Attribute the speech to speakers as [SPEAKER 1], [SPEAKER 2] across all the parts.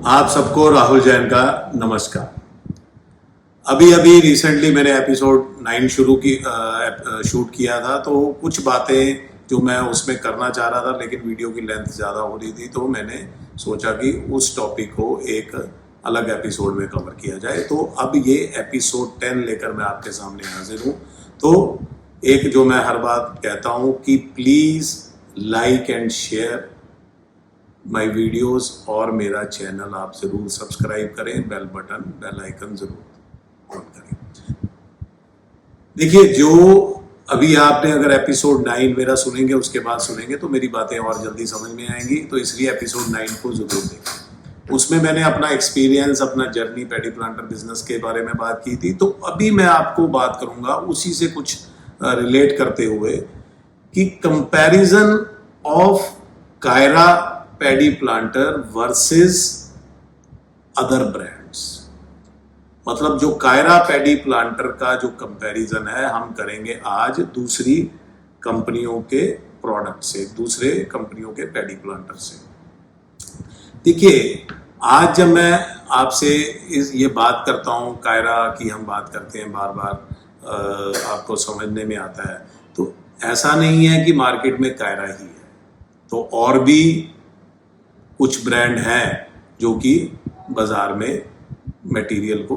[SPEAKER 1] आप सबको राहुल जैन का नमस्कार। अभी अभी रिसेंटली मैंने एपिसोड 9 शूट किया था, तो कुछ बातें जो मैं उसमें करना चाह रहा था लेकिन वीडियो की लेंथ ज़्यादा हो रही थी, तो मैंने सोचा कि उस टॉपिक को एक अलग एपिसोड में कवर किया जाए। तो अब ये एपिसोड 10 लेकर मैं आपके सामने हाजिर हूँ। तो एक जो मैं हर बात कहता हूँ कि please like and share my videos और मेरा चैनल आप ज़रूर सब्सक्राइब करें, बेल आइकन ज़रूर ऑन करें। देखिए, जो अभी आपने अगर एपिसोड 9 मेरा सुनेंगे, उसके बाद सुनेंगे तो मेरी बातें और जल्दी समझ में आएंगी, तो इसलिए एपिसोड 9 को ज़रूर देखें। उसमें मैंने अपना एक्सपीरियंस, अपना जर्नी पैडी प्लांटर बिजनेस के बारे में बात की थी। तो अभी मैं आपको बात करूंगा उसी से कुछ रिलेट करते हुए कि comparison of Kaira paddy planter versus other brands. मतलब जो कायरा पैडी प्लांटर का जो कंपैरिजन है, हम करेंगे आज दूसरी कंपनियों के प्रोडक्ट से, दूसरे कंपनियों के पैडी प्लांटर से। देखिए, आज जब मैं आपसे ये बात करता हूँ कायरा की, हम बात करते हैं बार बार, आपको समझने में आता है, तो ऐसा नहीं है कि मार्केट में कायरा ही है, तो और भी कुछ ब्रांड हैं जो कि बाजार में मटेरियल को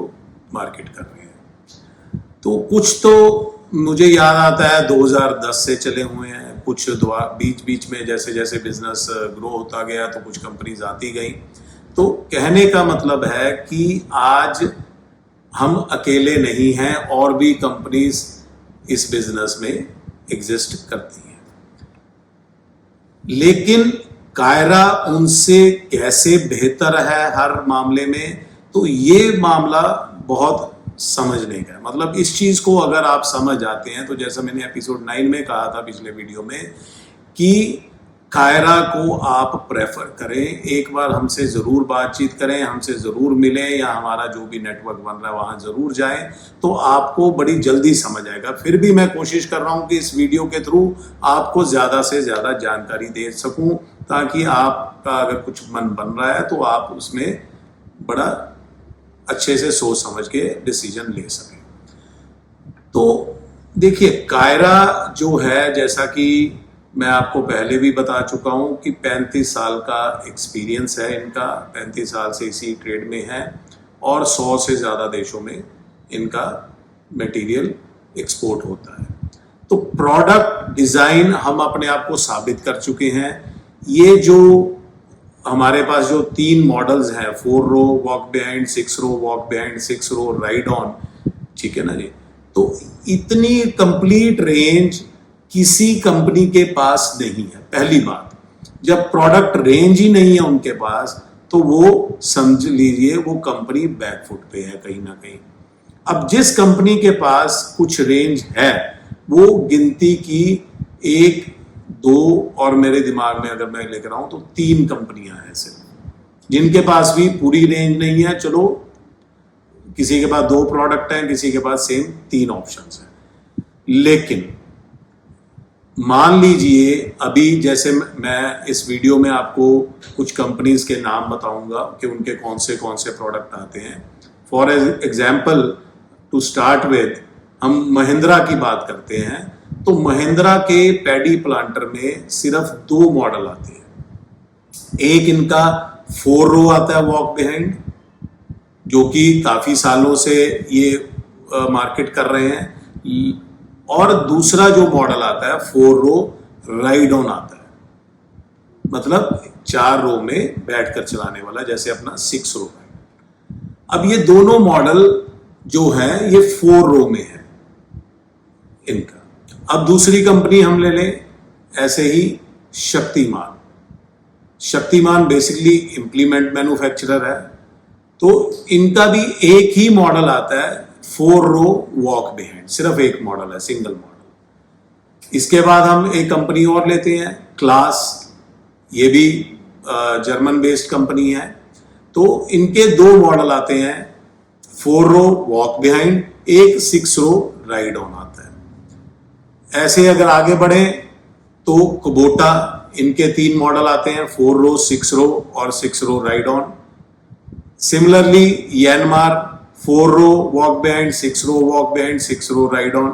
[SPEAKER 1] मार्केट कर रहे हैं। तो कुछ तो मुझे याद आता है 2010 से चले हुए हैं, कुछ बीच बीच में जैसे जैसे बिजनेस ग्रो होता गया तो कुछ कंपनीज आती गई। तो कहने का मतलब है कि आज हम अकेले नहीं हैं, और भी कंपनीज इस बिजनेस में एग्जिस्ट करती हैं, लेकिन कायरा उनसे कैसे बेहतर है हर मामले में, तो ये मामला बहुत समझने का है। मतलब इस चीज को अगर आप समझ जाते हैं, तो जैसा मैंने एपिसोड 9 में कहा था पिछले वीडियो में कि कायरा को आप प्रेफर करें, एक बार हमसे जरूर बातचीत करें, हमसे जरूर मिलें, या हमारा जो भी नेटवर्क बन रहा है वहां जरूर जाएं, तो आपको बड़ी जल्दी समझ आएगा। फिर भी मैं कोशिश कर रहा हूं कि इस वीडियो के थ्रू आपको ज्यादा से ज्यादा जानकारी दे सकूं, ताकि आपका अगर कुछ मन बन रहा है तो आप उसमें बड़ा अच्छे से सोच समझ के डिसीजन ले सकें। तो देखिए, कायरा जो है, जैसा कि मैं आपको पहले भी बता चुका हूं कि 35 साल का एक्सपीरियंस है इनका, 35 साल से इसी ट्रेड में है, और 100 से ज़्यादा देशों में इनका मटेरियल एक्सपोर्ट होता है। तो प्रोडक्ट डिज़ाइन हम अपने आप को साबित कर चुके हैं। ये जो हमारे पास जो 3 मॉडल्स हैं, 4 row walk behind, 6 row walk behind, 6 row ride on, ठीक है ना जी। तो इतनी कंप्लीट रेंज किसी कंपनी के पास नहीं है। पहली बात, जब प्रोडक्ट रेंज ही नहीं है उनके पास, तो वो समझ लीजिए वो कंपनी बैकफुट पे है कहीं ना कहीं। अब जिस कंपनी के पास कुछ रेंज है, वो गिनती की 1, 2 और मेरे दिमाग में अगर मैं लेकर आऊं तो 3 कंपनियां हैं सिर्फ, जिनके पास भी पूरी रेंज नहीं है। चलो, किसी के पास 2 प्रोडक्ट हैं, किसी के पास सेम 3 ऑप्शंस हैं। लेकिन मान लीजिए अभी जैसे मैं इस वीडियो में आपको कुछ कंपनीज के नाम बताऊंगा कि उनके कौन से प्रोडक्ट आते हैं। For example, to start with, हम महिंद्रा की बात करते हैं, तो महिंद्रा के पैडी प्लांटर में सिर्फ 2 मॉडल आते हैं। एक इनका 4 रो आता है वॉक बिहाइंड, जो कि काफी सालों से ये मार्केट कर रहे हैं, और दूसरा जो मॉडल आता है 4 रो राइड ऑन आता है, मतलब 4 रो में बैठकर चलाने वाला, जैसे अपना 6 रो है। अब ये दोनों मॉडल जो है ये 4 रो में है इनका। अब दूसरी कंपनी हम ले लें ऐसे ही, शक्तिमान बेसिकली इंप्लीमेंट मैन्युफैक्चरर है, तो इनका भी एक ही मॉडल आता है 4 रो वॉक बिहाइंड, सिर्फ एक मॉडल है, सिंगल मॉडल। इसके बाद हम एक कंपनी और लेते हैं, क्लास, ये भी जर्मन बेस्ड कंपनी है। तो इनके 2 मॉडल आते हैं, 4 रो वॉक बिहाइंड, एक 6 रो राइड ऑन आता है। ऐसे अगर आगे बढ़े तो कुबोटा, इनके 3 मॉडल आते हैं, 4 रो, 6 रो और 6 row ride on. Similarly Yanmar 4 row walk behind, 6 row walk behind, 6 row ride on.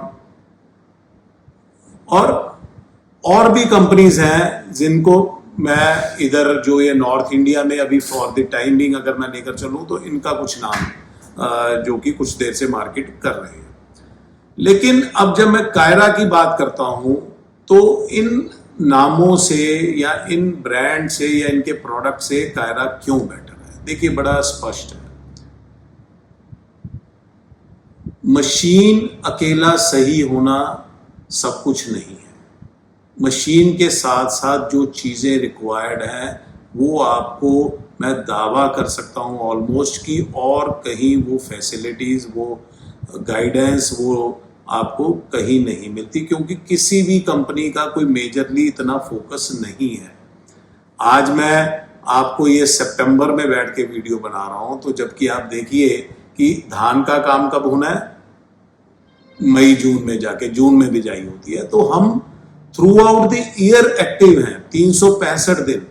[SPEAKER 1] और भी कंपनीज हैं जिनको मैं इधर जो ये नॉर्थ इंडिया में अभी फॉर द टाइम बिंग अगर मैं लेकर चलूं तो इनका कुछ नाम जो कि कुछ देर से मार्केट कर रहे हैं। लेकिन अब जब मैं कायरा की बात करता हूं तो इन नामों से या इन ब्रांड से या इनके प्रोडक्ट से कायरा क्यों बेटर है? देखिए बड़ा स्पष्ट है। मशीन अकेला सही होना सब कुछ नहीं है। मशीन के साथ साथ जो चीज़ें रिक्वायर्ड हैं वो आपको मैं दावा कर सकता हूँ ऑलमोस्ट कि और कहीं वो फैसिलिटीज़, वो गाइडेंस, वो आपको कहीं नहीं मिलती, क्योंकि किसी भी कंपनी का कोई मेजरली इतना फोकस नहीं है। आज मैं आपको ये सितंबर में बैठ के वीडियो बना रहा हूँ, तो जबकि आप देखिए कि धान का काम कब होना है, मई जून में जाके, जून में बिजाई होती है। तो हम through out the year active हैं, 365 दिन।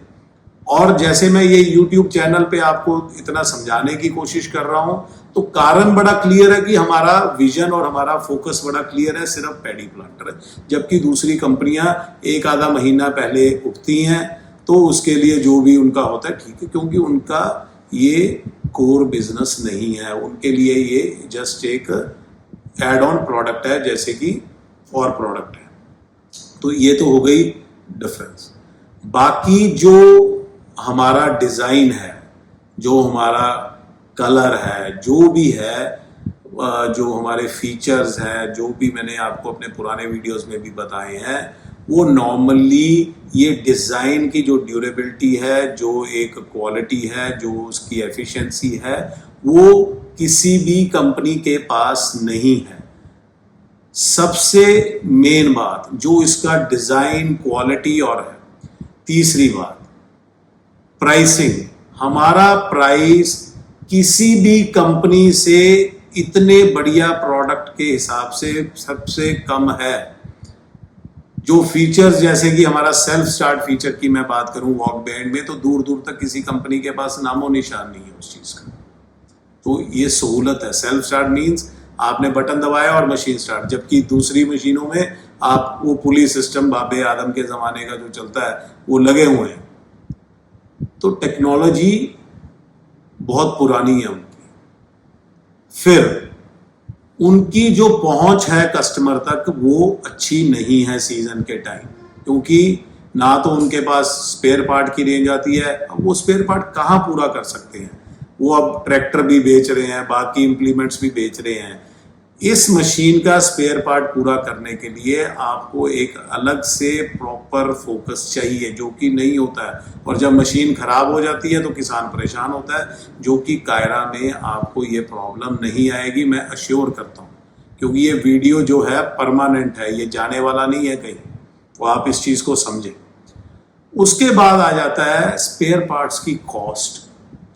[SPEAKER 1] और जैसे मैं ये YouTube चैनल पे आपको इतना समझाने की कोशिश कर रहा हूं तो कारण बड़ा क्लियर है कि हमारा विजन और हमारा फोकस बड़ा क्लियर है, सिर्फ पैडी प्लांटर है। जबकि दूसरी कंपनियां एक आधा महीना पहले उठती हैं तो उसके लिए जो भी उनका होता है ठीक है, क्योंकि उनका ये कोर बिजनेस नहीं है, उनके लिए ये जस्ट एक एड ऑन प्रोडक्ट है जैसे कि और प्रोडक्ट है। तो ये तो हो गई डिफरेंस। बाकी जो हमारा डिज़ाइन है, जो हमारा कलर है, जो भी है, जो हमारे फीचर्स हैं, जो भी मैंने आपको अपने पुराने वीडियोस में भी बताए हैं, वो नॉर्मली ये डिज़ाइन की जो ड्यूरेबिलिटी है, जो एक क्वालिटी है, जो उसकी एफिशिएंसी है, वो किसी भी कंपनी के पास नहीं है। सबसे मेन बात जो इसका डिज़ाइन, क्वालिटी और है। तीसरी बात प्राइसिंग। हमारा प्राइस किसी भी कंपनी से इतने बढ़िया प्रोडक्ट के हिसाब से सबसे कम है। जो फीचर्स जैसे कि हमारा सेल्फ स्टार्ट फीचर की मैं बात करूं वॉक बेहाइंड में, तो दूर दूर तक किसी कंपनी के पास नामो निशान नहीं है उस चीज़ का। तो ये सहूलत है। सेल्फ स्टार्ट मीन्स आपने बटन दबाया और मशीन स्टार्ट, जबकि दूसरी मशीनों में आप वो पुली सिस्टम बाबे आदम के ज़माने का जो चलता है वो लगे हुए हैं। तो टेक्नोलॉजी बहुत पुरानी है उनकी। फिर उनकी जो पहुंच है कस्टमर तक वो अच्छी नहीं है सीजन के टाइम, क्योंकि ना तो उनके पास स्पेयर पार्ट की रेंज आती है। अब वो स्पेयर पार्ट कहाँ पूरा कर सकते हैं? वो अब ट्रैक्टर भी बेच रहे हैं, बाकी इंप्लीमेंट्स भी बेच रहे हैं। इस मशीन का स्पेयर पार्ट पूरा करने के लिए आपको एक अलग से प्रॉपर फोकस चाहिए, जो कि नहीं होता है। और जब मशीन खराब हो जाती है तो किसान परेशान होता है, जो कि कायरा में आपको ये प्रॉब्लम नहीं आएगी, मैं अश्योर करता हूँ। क्योंकि ये वीडियो जो है परमानेंट है, ये जाने वाला नहीं है कहीं, तो आप इस चीज़ को समझें। उसके बाद आ जाता है स्पेयर पार्ट्स की कॉस्ट।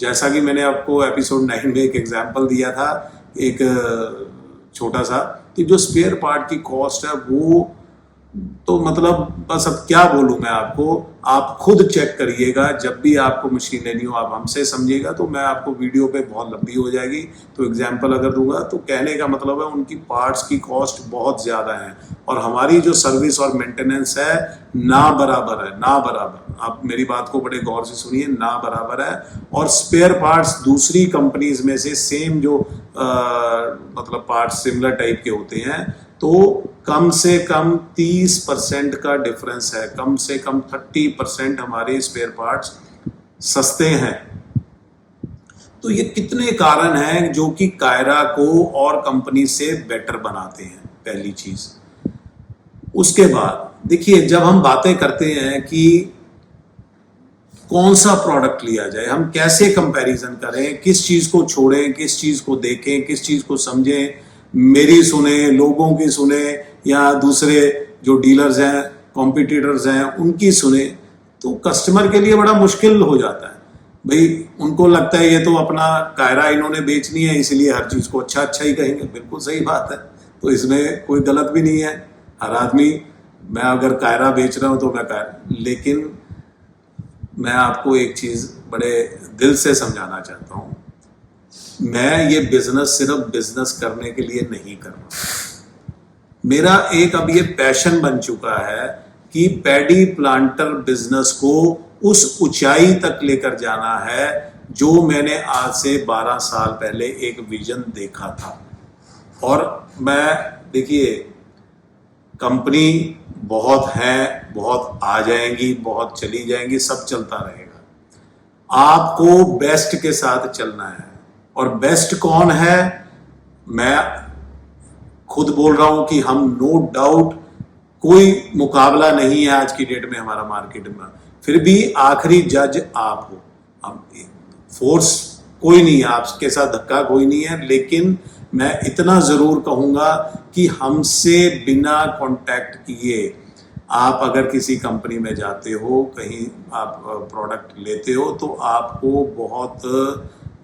[SPEAKER 1] जैसा कि मैंने आपको एपिसोड 9 में एक एग्जाम्पल दिया था, एक छोटा सा, कि जो स्पेयर पार्ट की कॉस्ट है वो तो मतलब बस अब क्या बोलूँ मैं आपको, आप खुद चेक करिएगा। जब भी आपको मशीन लेनी हो आप हमसे समझिएगा। तो मैं आपको वीडियो पे बहुत लंबी हो जाएगी, तो एग्जाम्पल अगर दूंगा तो कहने का मतलब है उनकी पार्ट्स की कॉस्ट बहुत ज़्यादा है और हमारी जो सर्विस और मेंटेनेंस है ना बराबर है, ना बराबर। आप मेरी बात को बड़े गौर से सुनिए, ना बराबर है। और स्पेयर पार्ट्स दूसरी कंपनीज में से सेम जो मतलब पार्ट्स सिमिलर टाइप के होते हैं, तो कम से कम 30% का डिफरेंस है, कम से कम 30% हमारे स्पेयर पार्ट्स सस्ते हैं। तो ये कितने कारण हैं जो कि कायरा को और कंपनी से बेटर बनाते हैं, पहली चीज। उसके बाद देखिए, जब हम बातें करते हैं कि कौन सा प्रोडक्ट लिया जाए, हम कैसे कंपैरिजन करें, किस चीज को छोड़ें, किस चीज को देखें, किस चीज को समझें, मेरी सुने, लोगों की सुने, या दूसरे जो डीलर्स हैं, कॉम्पिटिटर्स हैं, उनकी सुने, तो कस्टमर के लिए बड़ा मुश्किल हो जाता है। भाई उनको लगता है ये तो अपना कायरा इन्होंने बेचनी है इसलिए हर चीज को अच्छा अच्छा ही कहेंगे। बिल्कुल सही बात है, तो इसमें कोई गलत भी नहीं है। हर आदमी, मैं अगर कायरा बेच रहा हूं तो मैं कायरा, लेकिन मैं आपको एक चीज बड़े दिल से समझाना चाहता हूं मैं ये बिजनेस सिर्फ बिजनेस करने के लिए नहीं कर रहा, मेरा एक अब ये पैशन बन चुका है कि पैडी प्लांटर बिजनेस को उस ऊंचाई तक लेकर जाना है जो मैंने आज से 12 साल पहले एक विजन देखा था। और मैं देखिए, कंपनी बहुत है, बहुत आ जाएंगी, बहुत चली जाएंगी, सब चलता रहेगा। आपको बेस्ट के साथ चलना है। और बेस्ट कौन है? मैं खुद बोल रहा हूं कि हम नो डाउट, कोई मुकाबला नहीं है आज की डेट में हमारा मार्केट में, फिर भी आखिरी जज आप हो। हम फोर्स कोई नहीं है, आपके साथ धक्का कोई नहीं है, लेकिन मैं इतना जरूर कहूंगा कि हमसे बिना कांटेक्ट किए आप अगर किसी कंपनी में जाते हो, कहीं आप प्रोडक्ट लेते हो, तो आपको बहुत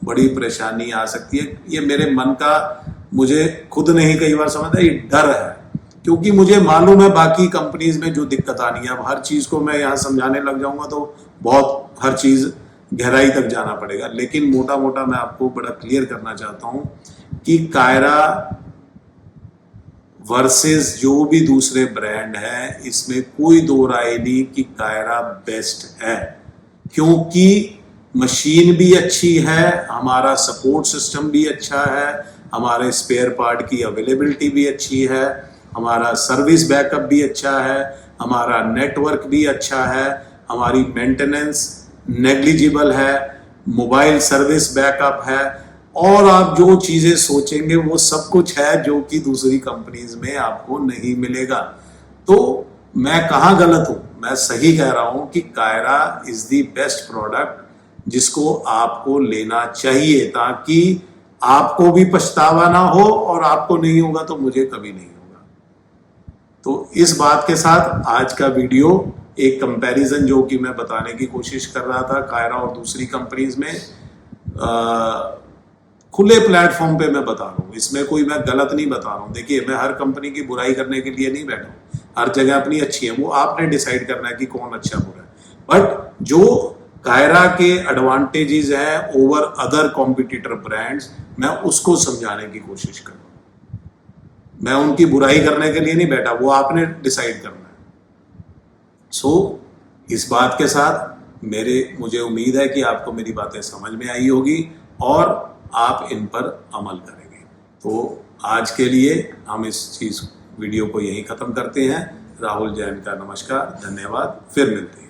[SPEAKER 1] बड़ी परेशानी आ सकती है। ये मेरे मन का, मुझे खुद नहीं कई बार समझता, ये डर है, क्योंकि मुझे मालूम है बाकी कंपनीज में जो दिक्कत आनी है। अब हर चीज को मैं यहाँ समझाने लग जाऊंगा तो बहुत हर चीज गहराई तक जाना पड़ेगा, लेकिन मोटा मोटा मैं आपको बड़ा क्लियर करना चाहता हूं कि कायरा वर्सेस जो भी दूसरे ब्रांड है, इसमें कोई दो राय नहीं कि कायरा बेस्ट है, क्योंकि मशीन भी अच्छी है, हमारा सपोर्ट सिस्टम भी अच्छा है, हमारे स्पेयर पार्ट की अवेलेबिलिटी भी अच्छी है, हमारा सर्विस बैकअप भी अच्छा है, हमारा नेटवर्क भी अच्छा है, हमारी मेंटेनेंस नेग्लिजिबल है, मोबाइल सर्विस बैकअप है, और आप जो चीजें सोचेंगे वो सब कुछ है जो कि दूसरी कंपनीज में आपको नहीं मिलेगा। तो मैं कहाँ गलत हूं? मैं सही कह रहा हूं कि Kaira is the best product जिसको आपको लेना चाहिए, ताकि आपको भी पछतावा ना हो, और आपको नहीं होगा तो मुझे कभी नहीं होगा। तो इस बात के साथ आज का वीडियो एक कंपैरिजन जो कि मैं बताने की कोशिश कर रहा था कायरा और दूसरी कंपनीज में, खुले प्लेटफॉर्म पे मैं बता रहा हूँ, इसमें कोई मैं गलत नहीं बता रहा हूँ। देखिए, मैं हर कंपनी की बुराई करने के लिए नहीं बैठा हूँ, हर जगह अपनी अच्छी है, वो आपने डिसाइड करना है कि कौन अच्छा बुरा है। बट जो कायरा के एडवांटेजेस हैं ओवर अदर कॉम्पिटिटर ब्रांड्स, मैं उसको समझाने की कोशिश कर रहा हूँ। मैं उनकी बुराई करने के लिए नहीं बैठा, वो आपने डिसाइड करना है। सो इस बात के साथ मुझे उम्मीद है कि आपको मेरी बातें समझ में आई होगी और आप इन पर अमल करेंगे। तो आज के लिए हम इस वीडियो को यहीं ख़त्म करते हैं। राहुल जैन का नमस्कार, धन्यवाद, फिर मिलते हैं।